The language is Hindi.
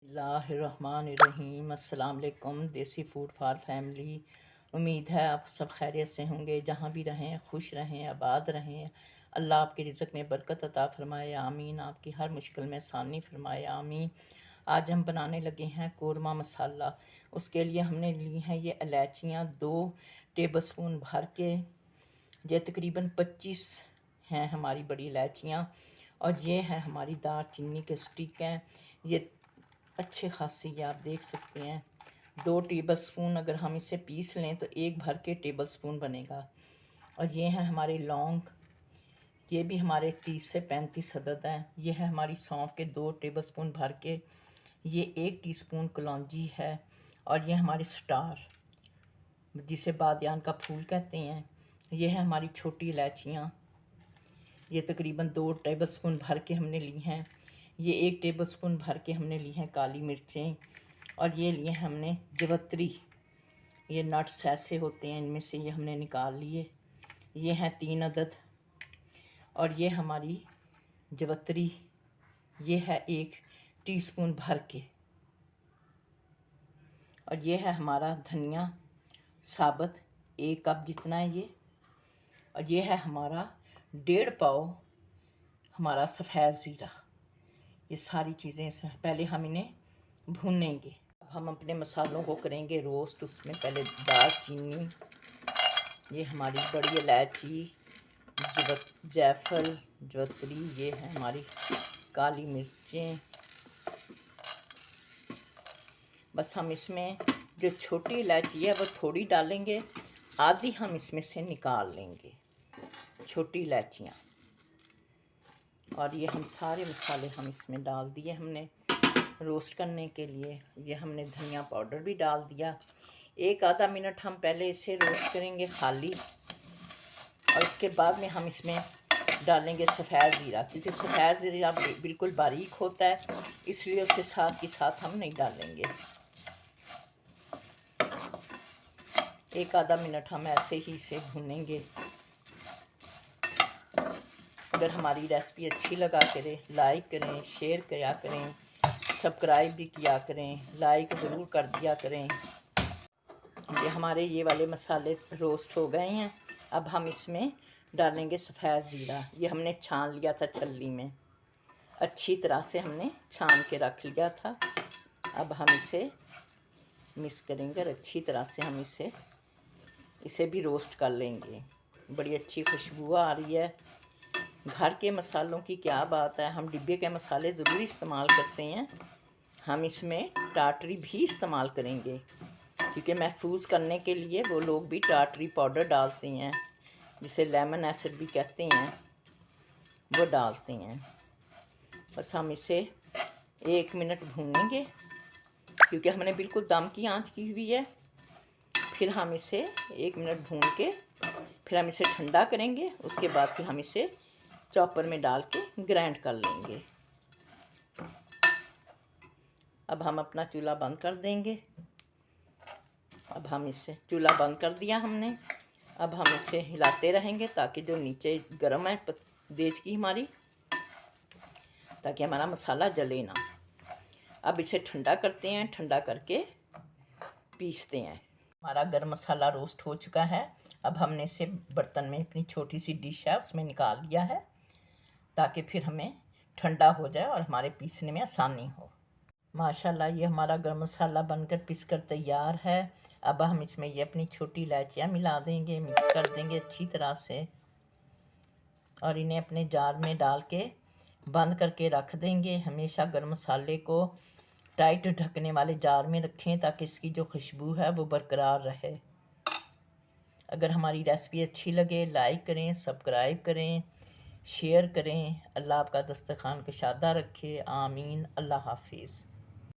बिस्मिल्लाहिर्रहमानिर्रहीम। अस्सलाम वालेकुम। देसी फूड फॉर फैमिली। उम्मीद है आप सब खैरियत से होंगे। जहाँ भी रहें खुश रहें, आबाद रहें। अल्लाह आपके रिज़्क़ में बरकत अता फ़रमाए, आमीन। आपकी हर मुश्किल में आसानी फ़रमाए, आमीन। आज हम बनाने लगे हैं कोरमा मसाला। उसके लिए हमने ली हैं ये इलायचियाँ 2 टेबलस्पून भर के। ये तकरीबन 25 हैं हमारी बड़ी इलायचियाँ। और ये है हमारी दालचीनी के स्टिक हैं। ये अच्छे खासी ये आप देख सकते हैं। 2 टेबलस्पून अगर हम इसे पीस लें तो 1 भर के टेबलस्पून बनेगा। और ये हैं हमारे लौंग, ये भी हमारे 30 से 35 अदद हैं। ये है हमारी सौंफ के 2 टेबलस्पून भर के। ये 1 टीस्पून कलौंजी है। और ये हमारे स्टार, जिसे बादियान का फूल कहते हैं। ये है हमारी छोटी इलायचियाँ, ये तकरीबन 2 टेबलस्पून भर के हमने ली हैं। ये 1 टेबलस्पून भर के हमने ली हैं काली मिर्चें। और ये लिए हमने जवत्री, ये नट्स ऐसे होते हैं, इनमें से ये हमने निकाल लिए। ये हैं 3 अदद। और ये हमारी जवत्री, ये है 1 टीस्पून भर के। और ये है हमारा धनिया साबुत, 1 कप जितना है ये। और ये है हमारा 1.5 पाव हमारा सफ़ेद ज़ीरा। ये सारी चीज़ें पहले हम इन्हें भूनेंगे। अब हम अपने मसालों को करेंगे रोस्ट। उसमें पहले दालचीनी, ये हमारी बड़ी इलायची, जायफल, जवत्री, ये है हमारी काली मिर्चें। बस हम इसमें जो छोटी इलायची है वो थोड़ी डालेंगे, आधी हम इसमें से निकाल लेंगे, छोटी इलायचियाँ। और ये हम सारे मसाले हम इसमें डाल दिए हमने रोस्ट करने के लिए। ये हमने धनिया पाउडर भी डाल दिया। 1 आधा मिनट हम पहले इसे रोस्ट करेंगे खाली। और उसके बाद में हम इसमें डालेंगे सफ़ेद ज़ीरा, क्योंकि सफ़ेद ज़ीरा बिल्कुल बारीक होता है, इसलिए उसे साथ के साथ हम नहीं डालेंगे। 1 आधा मिनट हम ऐसे ही इसे भूनेंगे। अगर हमारी रेसिपी अच्छी लगा करें, लाइक करें, शेयर किया करें, सब्सक्राइब भी किया करें, लाइक ज़रूर कर दिया करें। ये हमारे ये वाले मसाले रोस्ट हो गए हैं। अब हम इसमें डालेंगे सफ़ेद ज़ीरा। ये हमने छान लिया था छलनी में, अच्छी तरह से हमने छान के रख लिया था। अब हम इसे मिक्स करेंगे और अच्छी तरह से हम इसे भी रोस्ट कर लेंगे। बड़ी अच्छी खुशबू आ रही है। घर के मसालों की क्या बात है, हम डिब्बे के मसाले ज़रूर इस्तेमाल करते हैं। हम इसमें टाटरी भी इस्तेमाल करेंगे, क्योंकि महफूज करने के लिए वो लोग भी टाटरी पाउडर डालते हैं, जिसे लेमन एसिड भी कहते हैं, वो डालते हैं। बस हम इसे 1 मिनट भूनेंगे, क्योंकि हमने बिल्कुल दम की आंच की हुई है। फिर हम इसे 1 मिनट भून के फिर हम इसे ठंडा करेंगे। उसके बाद फिर हम इसे चॉपर में डाल के ग्राइंड कर लेंगे। अब हम अपना चूल्हा बंद कर देंगे। अब हम इसे चूल्हा बंद कर दिया हमने। अब हम इसे हिलाते रहेंगे ताकि जो नीचे गर्म है देज की हमारी, ताकि हमारा मसाला जले ना। अब इसे ठंडा करते हैं, ठंडा करके पीसते हैं। हमारा गरम मसाला रोस्ट हो चुका है। अब हमने इसे बर्तन में, अपनी छोटी सी डिश है उसमें निकाल लिया है, ताकि फिर हमें ठंडा हो जाए और हमारे पीसने में आसानी हो। माशाल्लाह ये हमारा गरम मसाला बनकर पीसकर तैयार है। अब हम इसमें ये अपनी छोटी इलायचियाँ मिला देंगे, मिक्स कर देंगे अच्छी तरह से। और इन्हें अपने जार में डाल के बंद करके रख देंगे। हमेशा गरम मसाले को टाइट ढकने वाले जार में रखें, ताकि इसकी जो खुशबू है वो बरकरार रहे। अगर हमारी रेसिपी अच्छी लगे, लाइक करें, सब्सक्राइब करें, शेयर करें। अल्लाह आपका दस्तरखान कुशादा रखे, आमीन। अल्लाह हाफिज़।